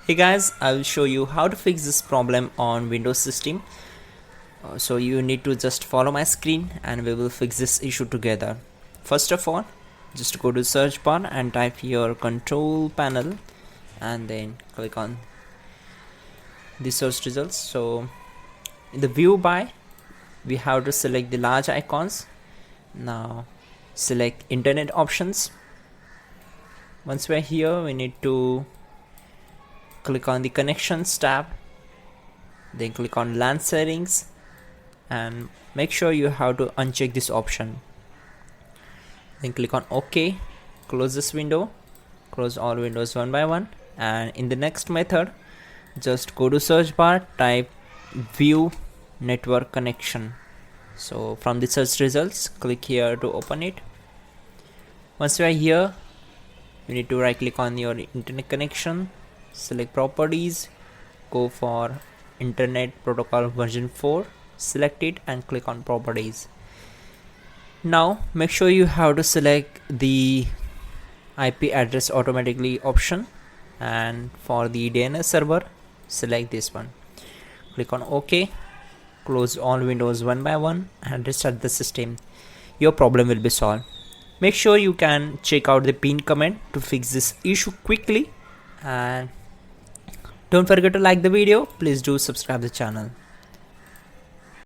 Hey guys, I will show you how to fix this problem on Windows system. So you need to just follow my screen and we will fix this issue together. First of all, just go to search bar and type your control panel and then click on the search results. So in the view by, we have to select the large icons. Now select internet options. Once we're here, we need to click on the connections tab, then click on LAN settings and make sure you have to uncheck this option. Then click on OK, close this window, close all windows one by one, and in the next method just go to search bar, type view network connection. So from the search results, click here to open it. Once we are here, you need to right click on your internet connection, select properties, go for internet protocol version 4, select it and click on properties. Now make sure you have to select the IP address automatically option, and for the DNS server select this one. Click on OK, close all windows one by one and restart the system. Your problem will be solved. Make sure you can check out the pin command to fix this issue quickly, and don't forget to like the video. Please do subscribe the channel.